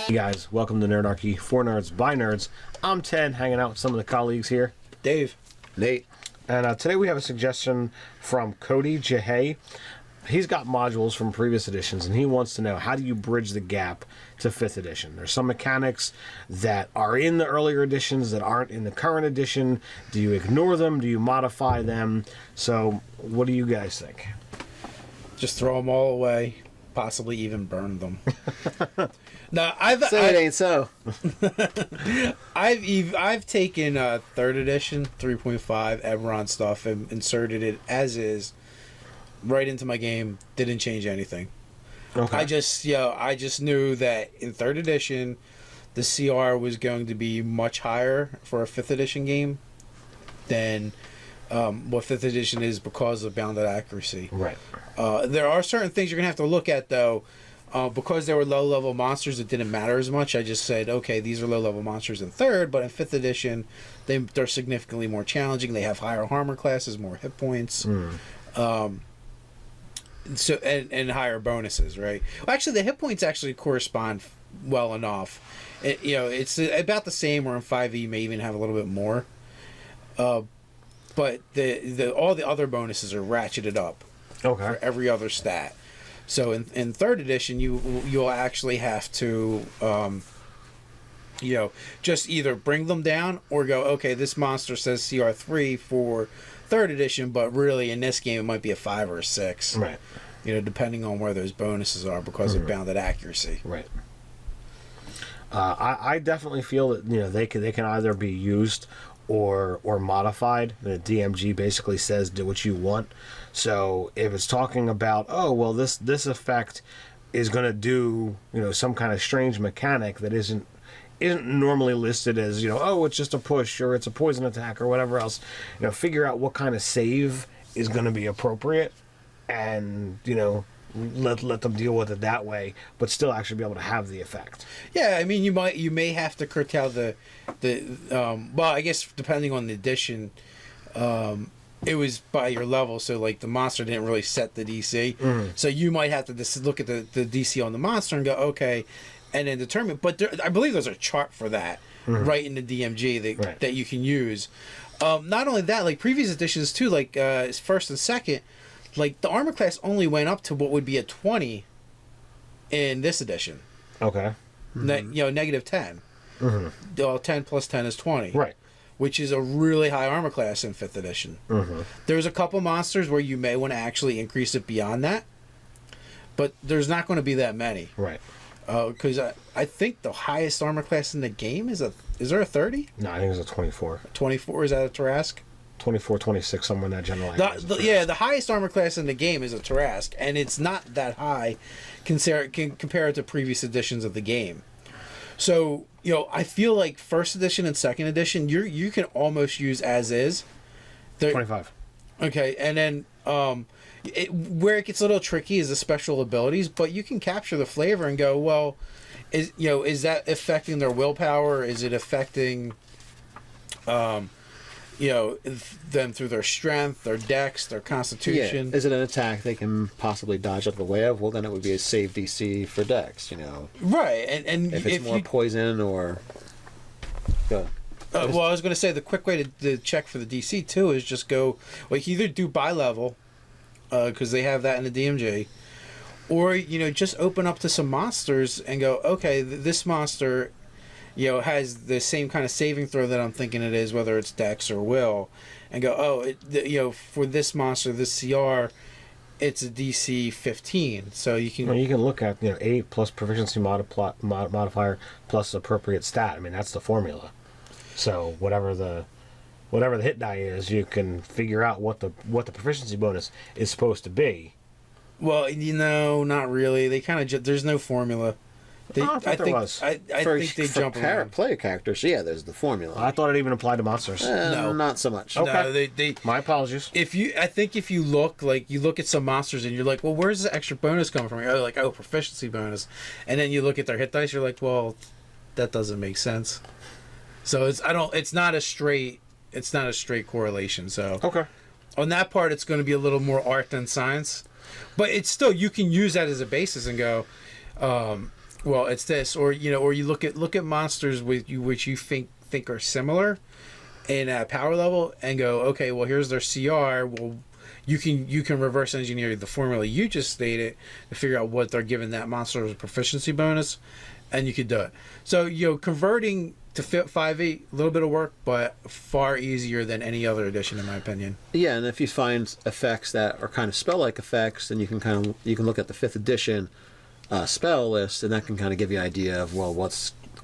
Hey guys, welcome to Nerdarchy, for nerds, by nerds. I'm Ted, hanging out with some of the colleagues here. Dave. Nate. And today we have a suggestion from Cody Jahay. He's got modules from previous editions, and he wants to know, how do you bridge the gap to 5th edition? There's some mechanics that are in the earlier editions that aren't in the current edition. Do you ignore them? Do you modify them? So, what do you guys think? Just throw them all away. Possibly even burn them. No, It ain't so. I've taken 3rd edition 3.5 Eberron stuff and inserted it as is right into my game. Didn't change anything. Okay. I just knew that in 3rd edition the CR was going to be much higher for a 5th edition game than what 5th edition is because of bounded accuracy. Right. There are certain things you're going to have to look at, though. Because they were low-level monsters, it didn't matter as much. I just said, okay, these are low-level monsters in 3rd, but in 5th edition, they're significantly more challenging. They have higher armor classes, more hit points, and higher bonuses, right? Well, actually, the hit points actually correspond well enough. It's about the same, or in 5e may even have a little bit more. But all the other bonuses are ratcheted up. Okay. For every other stat. So in 3rd edition, you'll actually have to, just either bring them down or go, okay, this monster says CR3 for 3rd edition, but really in this game it might be a 5 or a 6. Right. Depending on where those bonuses are because of bounded accuracy. Right. I definitely feel that they can either be used or modified. The DMG basically says do what you want. So if it's talking about, oh well, this effect is going to do some kind of strange mechanic that isn't normally listed as oh, it's just a push or it's a poison attack or whatever else, figure out what kind of save is going to be appropriate and let them deal with it that way, but still actually be able to have the effect. Yeah, I mean, you may have to curtail the well, I guess depending on the edition, it was by your level, so like the monster didn't really set the DC, so you might have to just look at the DC on the monster and go okay, and then determine. But I believe there's a chart for that right in the DMG that you can use. Not only that, like previous editions too, like 1st and 2nd. Like, the armor class only went up to what would be a 20 in this edition. Okay. Negative 10. Well, 10 plus 10 is 20. Right. Which is a really high armor class in 5th edition. There's a couple monsters where you may want to actually increase it beyond that. But there's not going to be that many. Right. Because I think the highest armor class in the game is there a 30? No, I think it's a 24. 24, is that a Tarrasque? 24, 26, somewhere in that general area. The highest armor class in the game is a Tarrasque, and it's not that high compared to previous editions of the game. So, I feel like 1st edition and 2nd edition, you can almost use as is. 25. Okay, and then where it gets a little tricky is the special abilities, but you can capture the flavor and go, well, is that affecting their willpower? Is it affecting them through their strength, their dex, their constitution? Yeah. Is it an attack they can possibly dodge out of the way of? Well, then it would be a save DC for dex, Right, and if it's more poison or... Go. Well, I was going to say the quick way to check for the DC, too, is just go... Well, you can either do bi-level, because they have that in the DMG, or, just open up to some monsters and go, okay, this monster... has the same kind of saving throw that I'm thinking it is, whether it's Dex or Will, and go, for this monster, this CR, it's a DC 15. So you can... Well, you can look at, 8 plus proficiency modifier plus appropriate stat. I mean, that's the formula. So whatever the hit die is, you can figure out what the proficiency bonus is supposed to be. Well, not really. They kind of... There's no formula. I think there was. I think they jump around. Player characters, yeah, there's the formula. I thought it even applied to monsters. No, not so much. Okay. No, they My apologies. I think if you look at some monsters and you're like, well, where's the extra bonus coming from? You're like, oh, proficiency bonus, and then you look at their hit dice, you're like, well, that doesn't make sense. So it's not a straight correlation. So Okay. On that part, it's going to be a little more art than science, but it's still, you can use that as a basis and go, Well, it's this, or or you look at monsters with you which you think are similar in power level, and go, okay, well here's their CR. Well, you can reverse engineer the formula you just stated to figure out what they're giving that monster as a proficiency bonus, and you could do it. So converting to fit 5e, a little bit of work, but far easier than any other edition in my opinion. Yeah, and if you find effects that are kind of spell-like effects, then you can look at the 5th edition spell list, and that can kind of give you an idea of, well, what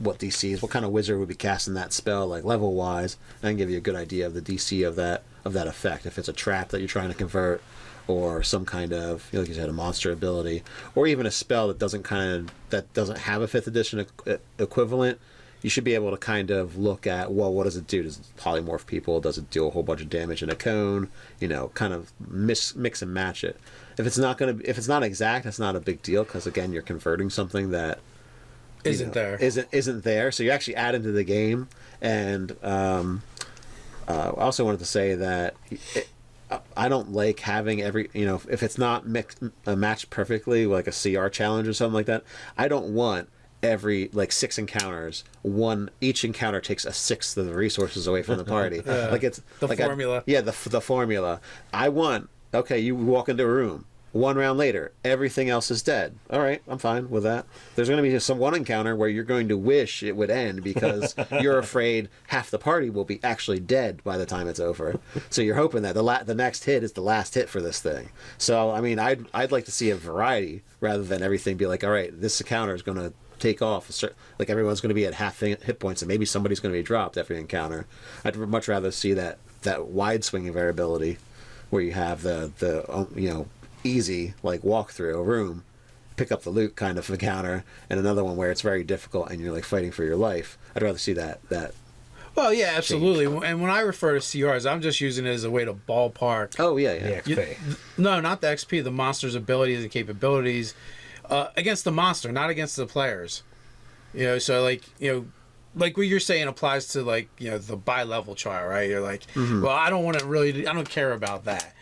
DCs, what kind of wizard would be casting that spell, like level wise, and give you a good idea of the DC of that effect. If it's a trap that you're trying to convert, or some kind of, like you said, a monster ability, or even a spell that doesn't have a 5th edition equivalent, you should be able to kind of look at, well, what does it do? Does it polymorph people? Does it do a whole bunch of damage in a cone? Kind of mix and match it. If it's not exact, that's not a big deal, because again, you're converting something that isn't there. So you actually add into the game. And I also wanted to say that I don't like having every, if it's not matched perfectly, like a CR challenge or something like that, I don't want every 6 encounters, each encounter takes a sixth of the resources away from the party. It's the formula. The formula. I want, okay, you walk into a room, 1 round later, everything else is dead. All right, I'm fine with that. There's going to be just one encounter where you're going to wish it would end because you're afraid half the party will be actually dead by the time it's over. So you're hoping that the next hit is the last hit for this thing. So I mean, I'd like to see a variety rather than everything be like, all right, this encounter is going to take off, like everyone's going to be at half hit points, and maybe somebody's going to be dropped every encounter. I'd much rather see that wide swinging variability, where you have the easy walk through a room, pick up the loot kind of encounter, and another one where it's very difficult and you're fighting for your life. I'd rather see that. Well, yeah, absolutely. Change. And when I refer to CRs, I'm just using it as a way to ballpark. Oh yeah. The XP. No, not the XP. The monster's abilities and capabilities. Against the monster, not against the players. So like what you're saying applies to the bi-level chart, right? You're like, well, I don't care about that.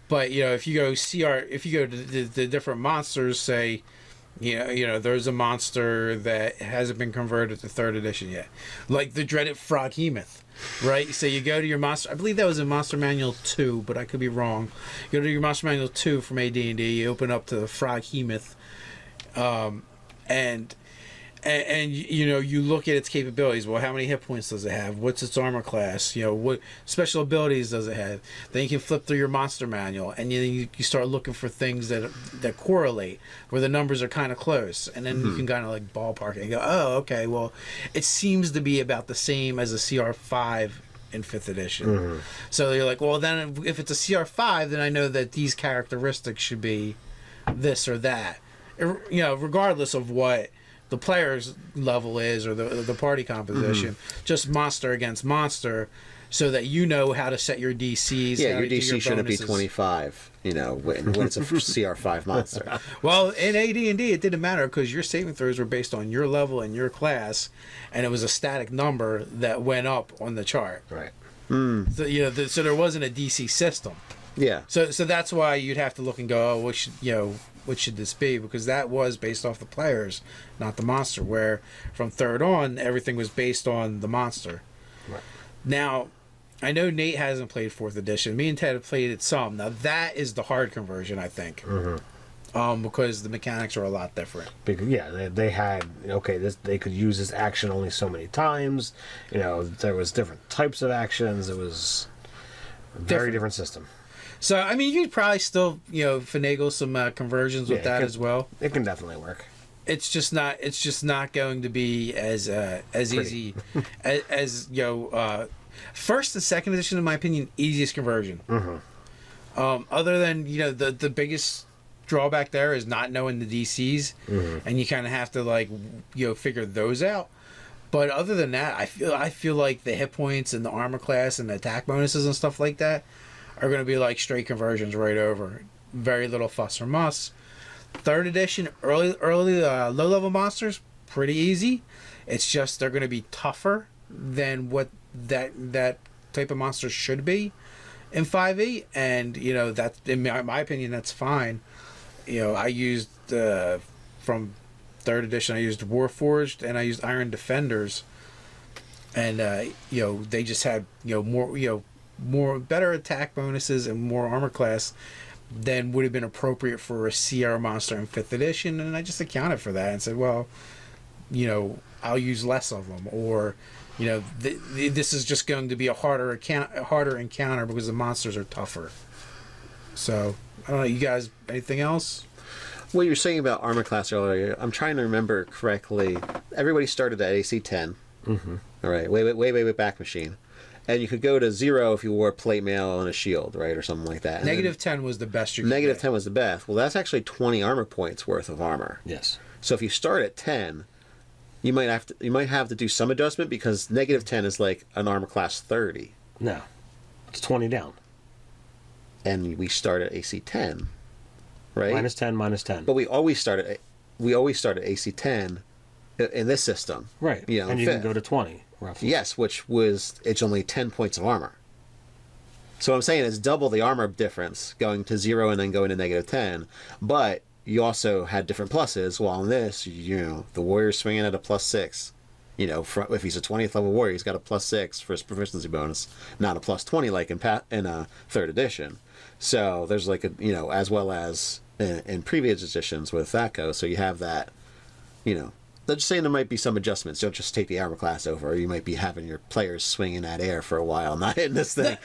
But if you go to the different monsters, say, there's a monster that hasn't been converted to 3rd edition yet, like the dreaded Froghemoth, right? So you go to your monster. I believe that was in Monster Manual 2, but I could be wrong. You go to your Monster Manual 2 from AD&D. You open up to the Froghemoth. And you look at its capabilities. Well, how many hit points does it have? What's its armor class? What special abilities does it have? Then you can flip through your monster manual, and you start looking for things that correlate, where the numbers are kind of close, and then you can kind of ballpark it and go, oh, okay, well, it seems to be about the same as a CR5 in 5th edition. So you're like, well, then if it's a CR5, then I know that these characteristics should be this or that. Regardless of what the player's level is or the party composition, just monster against monster, so that you know how to set your DCs. Yeah, your DC shouldn't be 25. When it's a CR5 monster. Well, in AD&D, it didn't matter because your saving throws were based on your level and your class, and it was a static number that went up on the chart. Right. So so there wasn't a DC system. Yeah. So that's why you'd have to look and go, oh, what should this be? Because that was based off the players, not the monster. Where from 3rd on, everything was based on the monster. Right. Now, I know Nate hasn't played 4th edition. Me and Ted have played it some. Now that is the hard conversion, I think. Because the mechanics are a lot different. Because, they had they could use this action only so many times. There was different types of actions. It was a very different system. So I mean, you could probably still finagle some conversions with that as well. It can definitely work. It's just not going to be as easy as 1st and 2nd edition, in my opinion, easiest conversion. Other than the biggest drawback there is not knowing the DCs, and you kind of have to figure those out. But other than that, I feel like the hit points and the armor class and the attack bonuses and stuff like that are going to be straight conversions right over. Very little fuss or muss. 3rd edition, early low-level monsters, pretty easy. It's just they're going to be tougher than what that type of monster should be in 5e, and that, in my opinion, that's fine. I used from third edition, I used Warforged and I used Iron Defenders, and they just had more better attack bonuses and more armor class than would have been appropriate for a Sierra monster in 5th edition, and I just accounted for that and said, well, I'll use less of them, or this is just going to be a harder encounter because the monsters are tougher. So I don't know, you guys, anything else? What you were saying about armor class earlier, I'm trying to remember correctly. Everybody started at AC 10. Mm-hmm. All right, way back machine. And you could go to 0 if you wore plate mail and a shield, right, or something like that. Negative 10 was the best you could Negative get. 10 was the best. Well, that's actually 20 armor points worth of armor. Yes. So if you start at 10, you might have to do some adjustment, because negative 10 is like an armor class 30. No. It's 20 down. And we start at AC 10, right? Minus 10, minus 10. But we always start at AC 10 in this system. Right. You know, and you fifth. can go to 20, roughly. Yes, it's only 10 points of armor. So what I'm saying is double the armor difference going to 0 and then going to negative 10. But you also had different pluses. While in this, the warrior's swinging at a +6. If he's a 20th level warrior, he's got a +6 for his proficiency bonus, not a +20 like in 3rd edition. So there's as well as in previous editions with that goes. So you have that, they're just saying there might be some adjustments. Don't just take the armor class over, or you might be having your players swinging at air for a while, not hitting this thing.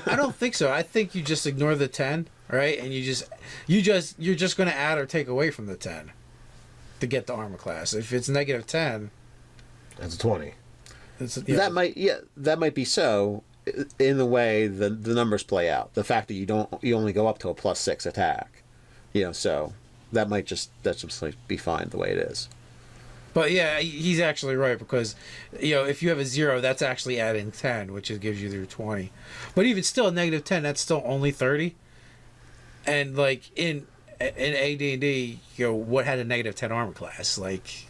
I don't think so. I think you just ignore the 10, right? And you're just going to add or take away from the 10 to get the armor class. If it's negative 10, that's a 20. That might be so in the way the numbers play out. The fact that you only go up to a +6 attack, so that's just be fine the way it is. But yeah, he's actually right, because if you have a 0, that's actually adding 10, which gives you your 20. But even still, negative 10, that's still only 30. And like in AD&D, what had a negative 10 armor class? Like,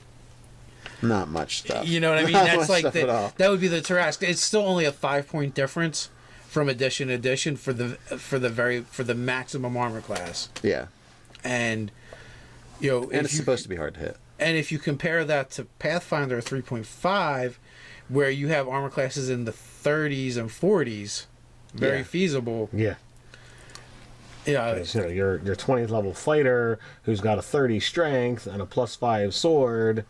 not much stuff. You know what I mean? Not That's much like stuff at all. that would be the Tarrasque. It's still only a 5-point difference from edition to edition for the maximum armor class. Yeah. And and it's supposed to be hard to hit. And if you compare that to Pathfinder 3.5, where you have armor classes in the 30s and 40s, very feasible. Yeah. Yeah. Your 20th level fighter who's got a 30 strength and a +5 sword.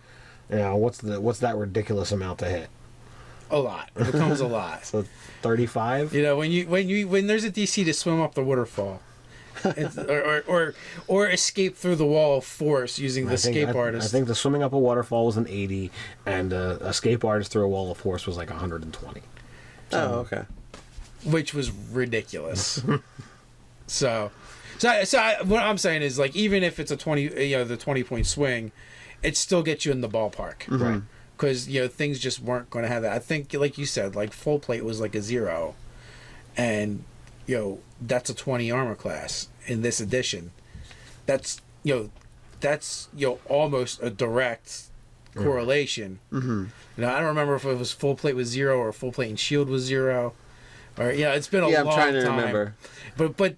What's that ridiculous amount to hit? A lot. It becomes a lot. So 35. When there's a DC to swim up the waterfall, or escape through the wall of force using the escape artist. I think the swimming up a waterfall was an 80, and escape artist through a wall of force was like 120. Oh, okay. Which was ridiculous. So what I'm saying is, like, even if it's a 20, the 20-point swing, it still gets you in the ballpark, right? Because things just weren't going to have that. I think, like you said, like full plate was like a 0, and that's a 20 armor class in this edition. That's almost a direct correlation. Mm-hmm. I don't remember if it was full plate was 0 or full plate and shield was 0. Or it's been a long time. Yeah, I'm trying to remember. But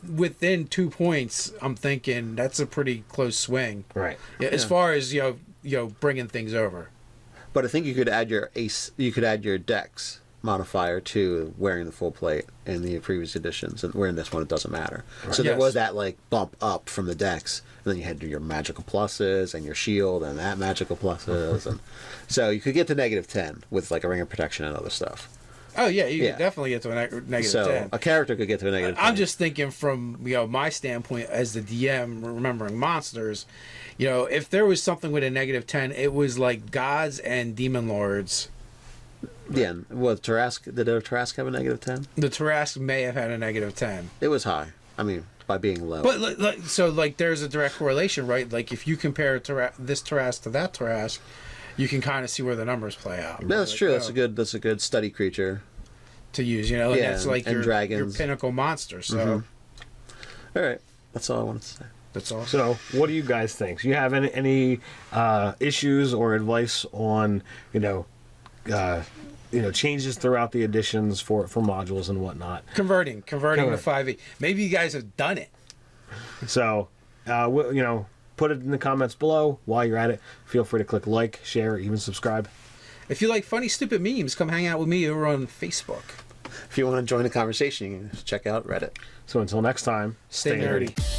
within 2 points, I'm thinking that's a pretty close swing. Right. Yeah, as far as bringing things over. But I think you could add your dex modifier to wearing the full plate in the previous editions, and where in this one it doesn't matter. Right. So there was that bump up from the dex, and then you had your magical pluses and your shield and that magical pluses, and so you could get to negative 10 with like a ring of protection and other stuff. Oh yeah, you could definitely get to a negative 10. So a character could get to a negative 10. I'm just thinking from my standpoint as the DM, remembering monsters. If there was something with a negative 10, it was like gods and demon lords. Yeah, did the Tarrasque have a negative 10? The Tarrasque may have had a negative 10. It was high. I mean, by being low. But so there's a direct correlation, right? Like if you compare this Tarrasque to that Tarrasque, you can kind of see where the numbers play out. No, that's true. That's a good study creature to use. And that's like your pinnacle monster. So, all right, that's all I wanted to say. That's all. So, what do you guys think? Do you have any issues or advice on changes throughout the editions for modules and whatnot? Converting to 5e. Maybe you guys have done it. So, put it in the comments below. While you're at it, feel free to click like, share, even subscribe. If you like funny, stupid memes, come hang out with me over on Facebook. If you want to join the conversation, you can check out Reddit. So until next time, Stay nerdy.